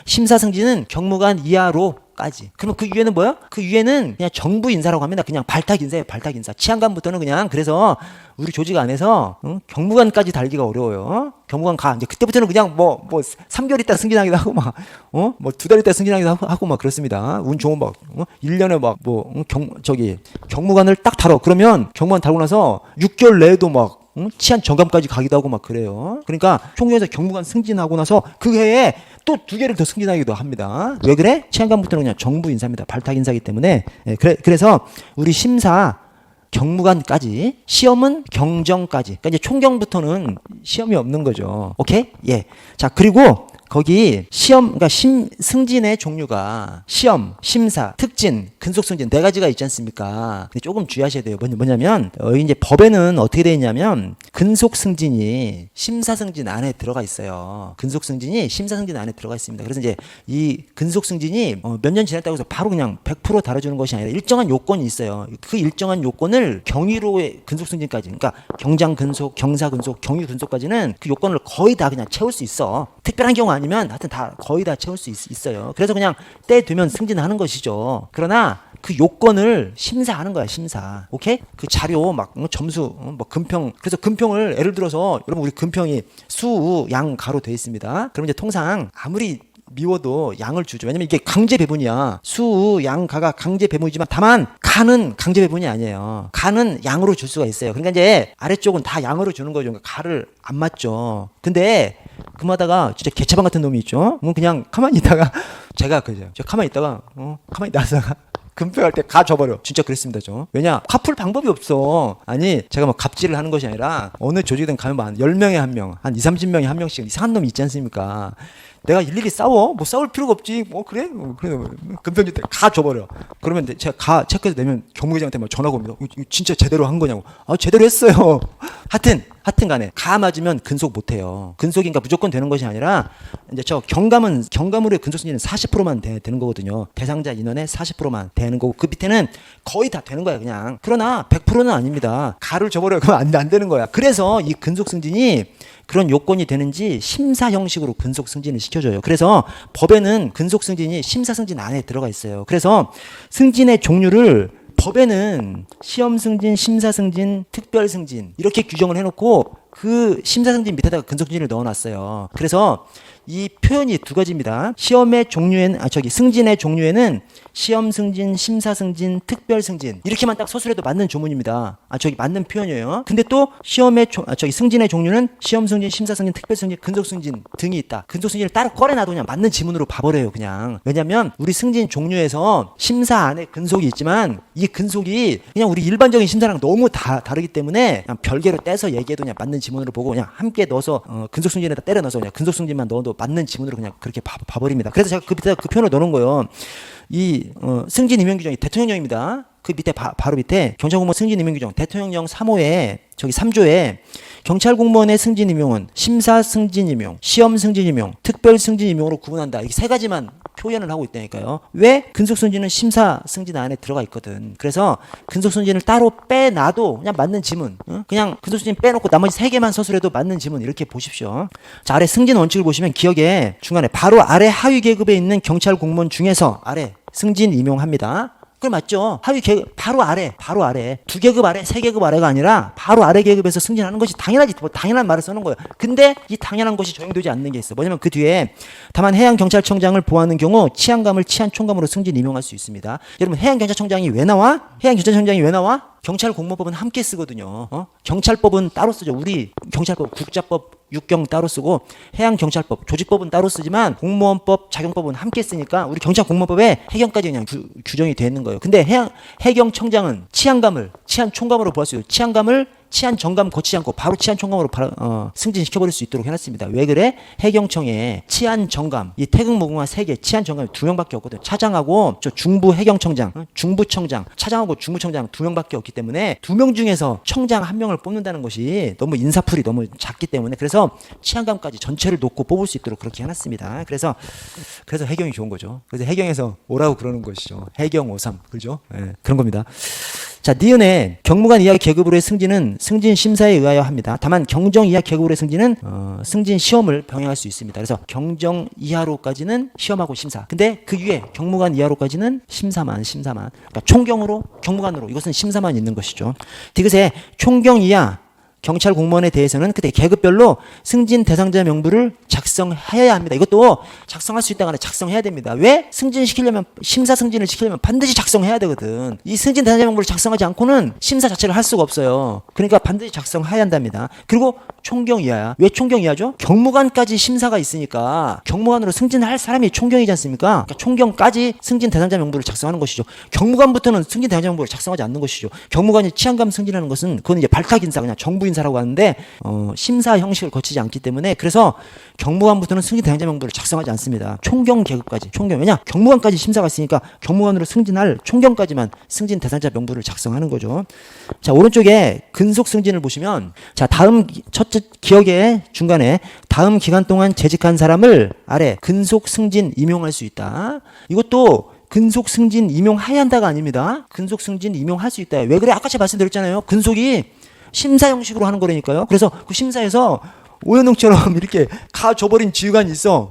심사 승진은 경무관 이하로 정부까지. 그럼 그 위에는 뭐야? 그 위에는 그냥 정부 인사라고 합니다. 그냥 발탁 인사예요. 발탁 인사. 치안관부터는 그냥 그래서 우리 조직 안에서 경무관까지 달기가 어려워요. 경무관 가. 이제 그때부터는 그냥 뭐 3개월 있다 승진하기도 하고 막 뭐 2달 있다 승진하기도 하고 막 그렇습니다. 운 좋은 막 1년에 막 경무관을 딱 달어. 그러면 경무관 달고 나서 6개월 내에도 막 치안 정감까지 가기도 하고 막 그래요. 그러니까 총경에서 경무관 승진하고 나서 그 해에 또 2개를 더 승진하기도 합니다. 왜 그래? 치안관부터는 그냥 정부 인사입니다. 발탁 인사이기 때문에. 그래서 우리 심사 경무관까지 시험은 경정까지. 그러니까 이제 총경부터는 시험이 없는 거죠. 오케이? 예. 자, 그리고 거기 시험, 그러니까 승진의 종류가 시험, 심사, 특진, 근속승진 4가지가 있지 않습니까? 근데 조금 주의하셔야 돼요. 뭐냐면 여기 이제 법에는 어떻게 되어 있냐면 근속승진이 심사승진 안에 들어가 있어요. 근속승진이 심사승진 안에 들어가 있습니다. 그래서 이제 이 근속승진이 몇 년 지났다고 해서 바로 그냥 100% 달아주는 것이 아니라 일정한 요건이 있어요. 그 일정한 요건을 경위로의 근속승진까지, 그러니까 경장 근속, 경사 근속, 경위 근속까지는 그 요건을 거의 다 그냥 채울 수 있어. 특별한 경우 아니면 하여튼 다 거의 다 채울 수 있어요. 그래서 그냥 때 되면 승진하는 것이죠. 그러나 그 요건을 심사하는 거야, 심사. 오케이? 그 자료 막 점수 뭐 금평. 그래서 금평을 예를 들어서 여러분 우리 금평이 수, 양, 가로 돼 있습니다. 그럼 이제 통상 아무리 미워도 양을 주죠. 왜냐면 이게 강제 배분이야. 수, 양, 가가 강제 배분이지만 다만 가는 강제 배분이 아니에요. 가는 양으로 줄 수가 있어요. 그러니까 이제 아래쪽은 다 양으로 주는 거죠. 그러니까 가를 안 맞죠. 근데 그마다가 진짜 개차반 같은 놈이 있죠. 그냥 가만히 있다가 제가 그죠. 저 가만히 있다가 가만히 나서가 금표할 때 가 줘버려. 진짜 그랬습니다, 저. 왜냐? 갚을 방법이 없어. 아니, 제가 뭐 갑질을 하는 것이 아니라 어느 조직이든 가면 한 10명에 한 명, 한 30명에 한 명씩 이상한 놈이 있지 않습니까? 내가 일일이 싸워? 뭐 싸울 필요가 없지. 그래? 그래. 금평지 때 가 줘버려. 그러면 제가 체크해서 내면 경무회장한테 막 전화가 옵니다. 이거 진짜 제대로 한 거냐고. 제대로 했어요. 하여튼 간에 가 맞으면 근속 못 해요. 근속인가 무조건 되는 것이 아니라 이제 저 경감으로의 근속 승진은 40%만 되는 거거든요. 대상자 인원의 40%만 되는 거고 그 밑에는 거의 다 되는 거야, 그냥. 그러나 100%는 아닙니다. 가를 줘버려. 그러면 안 되는 거야. 그래서 이 근속 승진이 그런 요건이 되는지 심사 형식으로 근속 승진을 시켜줘요. 그래서 법에는 근속 승진이 심사 승진 안에 들어가 있어요. 그래서 승진의 종류를 법에는 시험 승진, 심사 승진, 특별 승진 이렇게 규정을 해놓고 그 심사 승진 밑에다가 근속 승진을 넣어놨어요. 그래서 이 표현이 2가지입니다. 승진의 종류에는 시험 승진, 심사 승진, 특별 승진 이렇게만 딱 서술해도 맞는 조문입니다. 맞는 표현이에요. 근데 또 승진의 종류는 시험 승진, 심사 승진, 특별 승진, 근속 승진 등이 있다. 근속 승진을 따로 꺼내놔도 그냥 맞는 지문으로 봐버려요, 그냥. 왜냐면 우리 승진 종류에서 심사 안에 근속이 있지만 이 근속이 그냥 우리 일반적인 심사랑 너무 다르기 때문에 그냥 별개로 떼서 얘기해도 그냥 맞는 지문으로 보고 그냥 함께 넣어서 근속 승진에다 때려 넣어서 그냥 근속 승진만 넣어도 맞는 지문으로 그냥 그렇게 봐버립니다. 그래서 제가 그 밑에 그 표현을 넣어놓은 거예요. 이 승진 임용 규정이 대통령령입니다. 그 밑에 바로 밑에 경찰공무원 승진 임용 규정 대통령령 3호에 3조에 경찰 공무원의 승진 임용은 심사 승진 임용, 시험 승진 임용, 특별 승진 임용으로 구분한다. 이게 3가지만 표현을 하고 있다니까요. 왜? 근속 승진은 심사 승진 안에 들어가 있거든. 그래서 근속 승진을 따로 빼놔도 그냥 맞는 지문. 그냥 근속 승진 빼놓고 나머지 3개만 서술해도 맞는 지문 이렇게 보십시오. 자, 아래 승진 원칙을 보시면 기억에 중간에 바로 아래 하위 계급에 있는 경찰 공무원 중에서 아래 승진 임용합니다. 그걸 맞죠? 하위 계급 바로 아래 2계급 아래 3계급 아래가 아니라 바로 아래 계급에서 승진하는 것이 당연하지. 당연한 말을 써놓은 거예요. 근데 이 당연한 것이 적용되지 않는 게 있어. 뭐냐면 그 뒤에 다만 해양경찰청장을 보호하는 경우 치안감을 치안총감으로 승진 임용할 수 있습니다. 여러분 해양경찰청장이 왜 나와? 경찰공무원법은 함께 쓰거든요. 경찰법은 따로 쓰죠. 우리 경찰법, 국자법, 육경 따로 쓰고 해양경찰법, 조직법은 따로 쓰지만 공무원법, 자경법은 함께 쓰니까 우리 경찰공무원법에 해경까지 그냥 규정이 되어 있는 거예요. 근데 해경청장은 치안감을 치안총감으로 보할 수 있어요. 치안감을 치안 정감 거치지 않고 바로 치안 총감으로 승진시켜버릴 수 있도록 해놨습니다. 왜 그래? 해경청에 치안 정감, 이 태극 무궁화 3개, 치안 정감이 2명밖에 없거든. 차장하고 저 중부 해경청장, 중부청장, 차장하고 중부청장 2명밖에 없기 때문에 2명 중에서 청장 1명을 뽑는다는 것이 너무 인사풀이 너무 작기 때문에 그래서 치안감까지 전체를 놓고 뽑을 수 있도록 그렇게 해놨습니다. 그래서 해경이 좋은 거죠. 그래서 해경에서 오라고 그러는 것이죠. 해경 53, 그죠? 네, 그런 겁니다. 자, 니은의 경무관 이하 계급으로의 승진은 승진 심사에 의하여 합니다. 다만 경정 이하 계급으로의 승진은 승진 시험을 병행할 수 있습니다. 그래서 경정 이하로까지는 시험하고 심사. 근데 그 위에 경무관 이하로까지는 심사만. 그러니까 총경으로 경무관으로 이것은 심사만 있는 것이죠. 디귿의 총경 이하 경찰 공무원에 대해서는 그때 계급별로 승진 대상자 명부를 작성해야 합니다. 이것도 작성할 수 있다가 작성해야 됩니다. 왜? 승진시키려면 심사 승진을 시키려면 반드시 작성해야 되거든. 이 승진 대상자 명부를 작성하지 않고는 심사 자체를 할 수가 없어요. 그러니까 반드시 작성해야 한답니다. 그리고 총경 이하야. 왜 총경 이하죠? 경무관까지 심사가 있으니까 경무관으로 승진할 사람이 총경이지 않습니까? 그러니까 총경까지 승진 대상자 명부를 작성하는 것이죠. 경무관부터는 승진 대상자 명부를 작성하지 않는 것이죠. 경무관이 치안감 승진하는 것은 그건 이제 발탁 인사 그냥 정부 인사라고 하는데 심사 형식을 거치지 않기 때문에 그래서 경무관부터는 승진 대상자 명부를 작성하지 않습니다. 총경 계급까지 총경 왜냐 경무관까지 심사가 있으니까 경무관으로 승진할 총경까지만 승진 대상자 명부를 작성하는 거죠. 자 오른쪽에 근속 승진을 보시면 자 다음 첫째 기억의 중간에 다음 기간 동안 재직한 사람을 아래 근속 승진 임용할 수 있다. 이것도 근속 승진 임용해야 한다가 아닙니다. 근속 승진 임용할 수 있다. 왜 그래? 아까 제가 말씀드렸잖아요. 근속이 심사 형식으로 하는 거라니까요. 그래서 그 심사에서 오연웅처럼 이렇게 가줘버린 지휘관이 있어.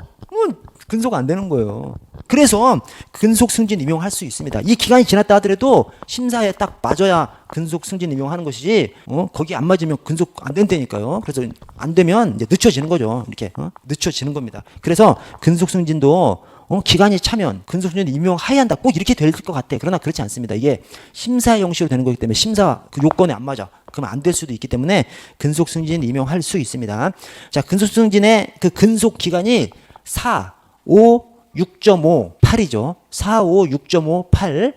근속 안 되는 거예요. 그래서 근속 승진 임용할 수 있습니다. 이 기간이 지났다 하더라도 심사에 딱 맞아야 근속 승진 임용하는 것이지 거기 안 맞으면 근속 안 된다니까요. 그래서 안 되면 이제 늦춰지는 거죠. 이렇게 늦춰지는 겁니다. 그래서 근속 승진도 기간이 차면 근속 승진 임용해야 한다. 꼭 이렇게 될 것 같아. 그러나 그렇지 않습니다. 이게 심사 형식으로 되는 거기 때문에 심사 그 요건에 안 맞아. 그러면 안 될 수도 있기 때문에 근속 승진 임용할 수 있습니다. 자, 근속 승진의 그 근속 기간이 4, 5, 6.5, 8이죠. 4, 5, 6.5, 8.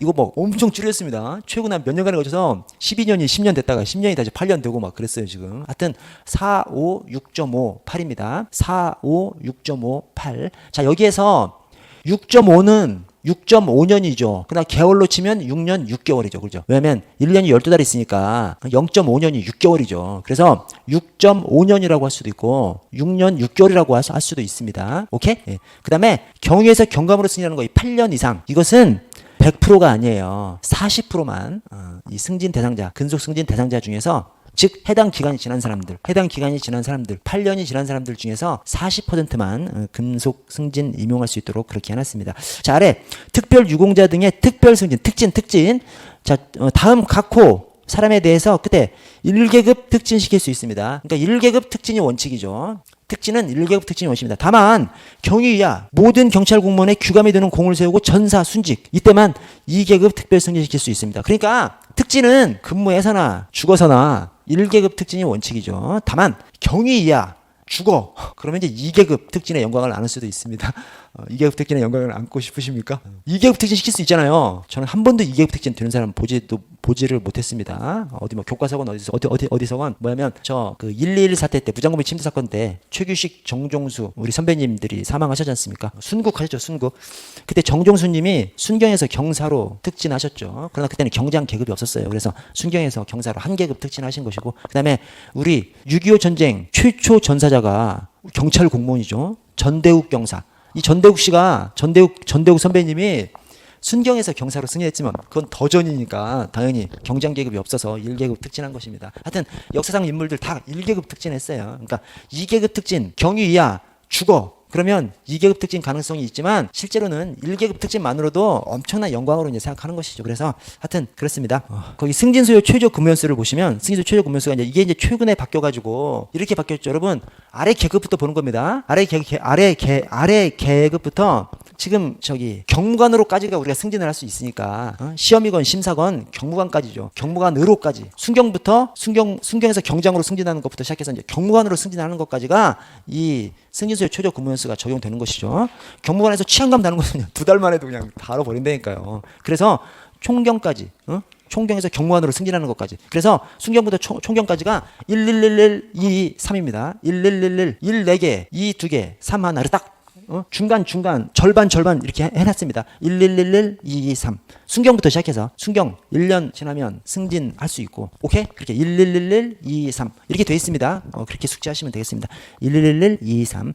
이거 뭐 엄청 줄였습니다. 최근 한 몇 년간에 걸쳐서 12년이 10년 됐다가 10년이 다시 8년 되고 막 그랬어요, 지금. 하여튼 4, 5, 6.5, 8입니다. 4, 5, 6.5, 8. 자, 여기에서 6.5는 6.5년이죠. 그러나 개월로 치면 6년 6개월이죠. 그죠? 왜냐면 1년이 12달 있으니까 0.5년이 6개월이죠. 그래서 6.5년이라고 할 수도 있고 6년 6개월이라고 할 수도 있습니다. 오케이? 예. 그 다음에 경위에서 경감으로 승진하는 거 8년 이상. 이것은 100%가 아니에요. 40%만 이 승진 대상자, 근속 승진 대상자 중에서 즉 해당 기간이 지난 사람들 8년이 지난 사람들 중에서 40%만 근속 승진 임용할 수 있도록 그렇게 해놨습니다. 자 아래 특별 유공자 등의 특별 승진 특진 자 다음 각호 사람에 대해서 그때 1계급 특진시킬 수 있습니다. 그러니까 1계급 특진이 원칙이죠. 특진은 1계급 특진이 원칙입니다. 다만 경위 이하 모든 경찰 공무원의 규감이 드는 공을 세우고 전사 순직 이때만 2계급 특별 승진시킬 수 있습니다. 그러니까 특진은 근무해서나 죽어서나 1계급 특진이 원칙이죠. 다만 경위 이하 죽어 그러면 이제 2계급 특진의 영광을 안을 수도 있습니다. 2계급 특진의 영광을 안고 싶으십니까? 2계급 특진 시킬 수 있잖아요. 저는 한 번도 2계급 특진 되는 사람 보지를 못했습니다. 어디 뭐 교과서건 어디서건 뭐냐면 저 그 1.21 사태 때 무장검의 침투 사건 때 최규식 정종수 우리 선배님들이 사망하셨지 않습니까? 순국 하셨죠. 순국. 그때 정종수님이 순경에서 경사로 특진하셨죠. 그러나 그때는 경장 계급이 없었어요. 그래서 순경에서 경사로 한 계급 특진하신 것이고 그다음에 우리 6.25 전쟁 최초 전사자가 경찰 공무원이죠. 전대욱 경사. 이 전대욱 씨가 전대욱 선배님이 순경에서 경사로 승진했지만 그건 더 전이니까 당연히 경장 계급이 없어서 1계급 특진한 것입니다. 하여튼 역사상 인물들 다 1계급 특진했어요. 그러니까 2계급 특진 경위 이하 죽어 그러면 2계급 특진 가능성이 있지만 실제로는 1계급 특진만으로도 엄청난 영광으로 이제 생각하는 것이죠. 그래서 하여튼 그렇습니다. 거기 승진수요 최저 근무연수를 보시면 승진수 최저 근무연수가 이제 최근에 바뀌어가지고 이렇게 바뀌었죠. 여러분 아래 계급부터 보는 겁니다. 아래 계급부터 지금 저기 경무관으로까지가 우리가 승진을 할 수 있으니까 시험이건 심사건 경무관까지죠. 경무관으로까지 순경에서 경장으로 승진하는 것부터 시작해서 이제 경무관으로 승진하는 것까지가 이 승진수요 최저 근무연수가 적용되는 것이죠. 경무관에서 치안감 다는 것은 2달 만에도 그냥 다 알아버린다니까요. 그래서 총경까지 총경에서 경무관으로 승진하는 것까지. 그래서 순경부터 총경까지가 111, 2, 3입니다. 1111, 1 4개, 2 2개, 3 하나를 딱 중간 절반 이렇게 해놨습니다. 1111, 2, 3. 순경부터 시작해서 순경 1년 지나면 승진할 수 있고 오케이? 그렇게 1111 23 이렇게 돼 있습니다. 그렇게 숙지하시면 되겠습니다. 1111 23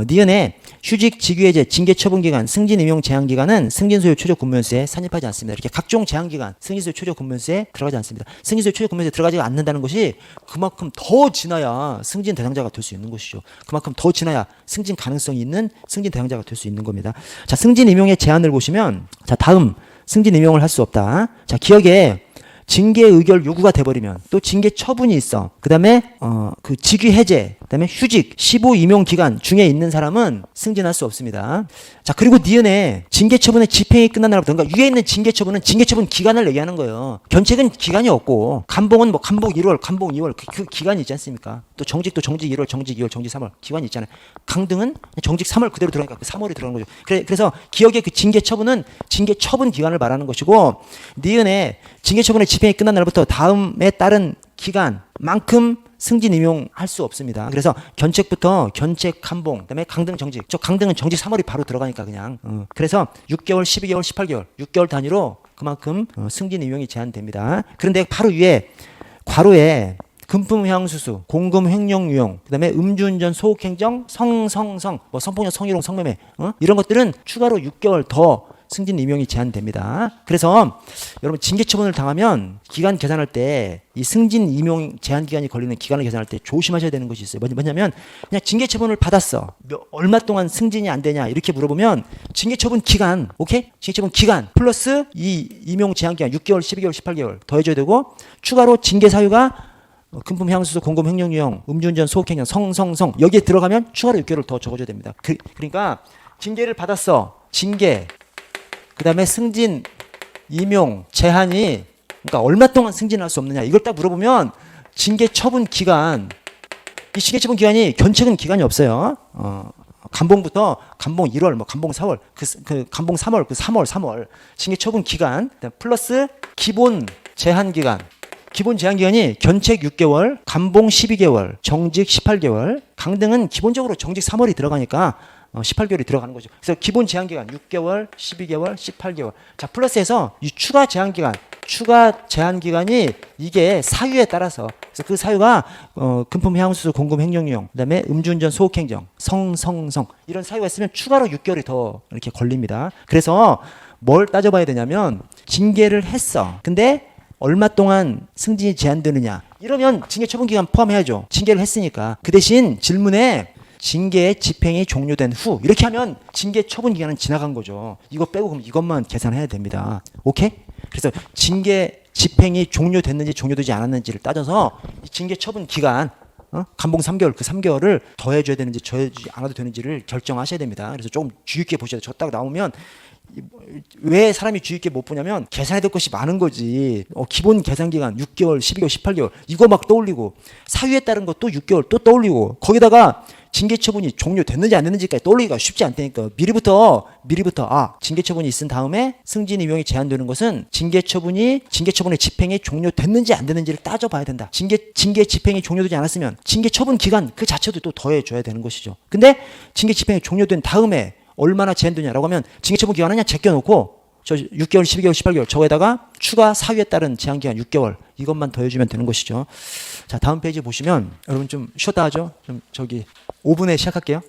니은의 휴직 직위해제 징계 처분 기간 승진 임용 제한 기간은 승진 소요 최저 근무연수에 산입하지 않습니다. 이렇게 각종 제한 기간 승진 소요 최저 근무연수에 들어가지 않습니다. 승진 소요 최저 근무연수에 들어가지 않는다는 것이 그만큼 더 지나야 승진 대상자가 될 수 있는 것이죠. 그만큼 더 지나야 승진 가능성이 있는 승진 대상자가 될 수 있는 겁니다. 자, 승진 임용의 제한을 보시면 자, 다음 승진 임용을 할 수 없다. 자, 기억에 징계 의결 요구가 돼버리면 또 징계 처분이 있어. 그 다음에 그 직위 해제, 그 다음에 휴직, 시부 임용 기간 중에 있는 사람은 승진할 수 없습니다. 자, 그리고 니은에 징계 처분의 집행이 끝난 날부터 그러니까 위에 있는 징계 처분은 징계 처분 기간을 얘기하는 거예요. 견책은 기간이 없고 감봉은 뭐 감봉 1월, 감봉 2월 그 기간이 있지 않습니까? 또 정직도 정직 1월, 정직 2월, 정직 3월 기간이 있잖아요. 강등은 정직 3월 그대로 들어가니까 그 3월이 들어가는 거죠. 그래서 기억의 그 징계 처분은 징계 처분 기간을 말하는 것이고 니은에 징계 처분의 집행이 끝난 날부터 다음에 따른 기간만큼 승진 임용할 수 없습니다. 그래서 견책부터 견책 감봉, 그다음에 강등 정직. 저 강등은 정직 3월이 바로 들어가니까 그냥. 그래서 6개월, 12개월, 18개월, 6개월 단위로 그만큼 승진 임용이 제한됩니다. 그런데 바로 위에 괄호에 금품 향수수, 공금 횡령 유용, 그다음에 음주운전, 소혹행정, 성성성, 뭐 성폭력, 성희롱, 성매매 이런 것들은 추가로 6개월 더 승진 임용이 제한됩니다. 그래서 여러분 징계 처분을 당하면 기간 계산할 때 이 승진 임용 제한 기간이 걸리는 기간을 계산할 때 조심하셔야 되는 것이 있어요. 뭐냐면 그냥 징계 처분을 받았어. 얼마 동안 승진이 안 되냐 이렇게 물어보면 징계 처분 기간, 오케이? 징계 처분 기간 플러스 이 임용 제한 기간 6개월, 12개월, 18개월 더해줘야 되고 추가로 징계 사유가 금품 향수수, 공금 횡령 유형, 음주운전, 소혹행정, 성성성 여기에 들어가면 추가로 6개월을 더 적어줘야 됩니다. 그러니까 징계를 받았어. 징계 그 다음에 승진, 임용, 제한이 그러니까 얼마 동안 승진할 수 없느냐 이걸 딱 물어보면 징계 처분 기간 이 징계 처분 기간이 견책은 기간이 없어요. 감봉부터 감봉 1월, 뭐 감봉 4월, 그 감봉 3월, 그 3월 징계 처분 기간 플러스 기본 제한 기간. 기본 제한 기간이 견책 6개월, 감봉 12개월, 정직 18개월, 강등은 기본적으로 정직 3월이 들어가니까 18개월이 들어가는 거죠. 그래서 기본 제한 기간 6개월, 12개월, 18개월. 자, 플러스해서 이 추가 제한 기간이 이게 사유에 따라서 그래서 그 사유가 금품 향수수, 공금 횡령 유형, 그다음에 음주운전, 소혹행정, 성성성 이런 사유가 있으면 추가로 6개월이 더 이렇게 걸립니다. 그래서 뭘 따져봐야 되냐면 징계를 했어. 근데 얼마 동안 승진이 제한되느냐 이러면 징계 처분 기간 포함해야죠. 징계를 했으니까. 그 대신 질문에 징계의 집행이 종료된 후 이렇게 하면 징계 처분 기간은 지나간 거죠. 이거 빼고 그럼 이것만 계산해야 됩니다. 오케이? 그래서 징계 집행이 종료됐는지 종료되지 않았는지를 따져서 이 징계 처분 기간 감봉 3개월 그 3개월을 더해줘야 되는지 더해주지 않아도 되는지를 결정하셔야 됩니다. 그래서 조금 주의 깊게 보셔야 돼요. 저 딱 나오면 왜 사람이 주의 깊게 못 보냐면 계산해야 될 것이 많은 거지. 기본 계산 기간 6개월, 12개월, 18개월 이거 막 떠올리고 사유에 따른 거 또 6개월 또 떠올리고 거기다가 징계 처분이 종료됐는지 안 됐는지까지 떠올리기가 쉽지 않다니까. 미리부터 징계 처분이 있은 다음에 승진 임용이 제한되는 것은 징계 처분의 집행이 종료됐는지 안 됐는지를 따져봐야 된다. 징계 집행이 종료되지 않았으면 징계 처분 기간 그 자체도 또 더해줘야 되는 것이죠. 근데 징계 집행이 종료된 다음에 얼마나 제한되냐라고 하면 징계 처분 기간은 그냥 제껴놓고 저 6개월, 12개월, 18개월 저거에다가 추가 사유에 따른 제한 기간 6개월 이것만 더해주면 되는 것이죠. 자, 다음 페이지 보시면 여러분 좀 쉬었다 하죠. 좀 5분에 시작할게요.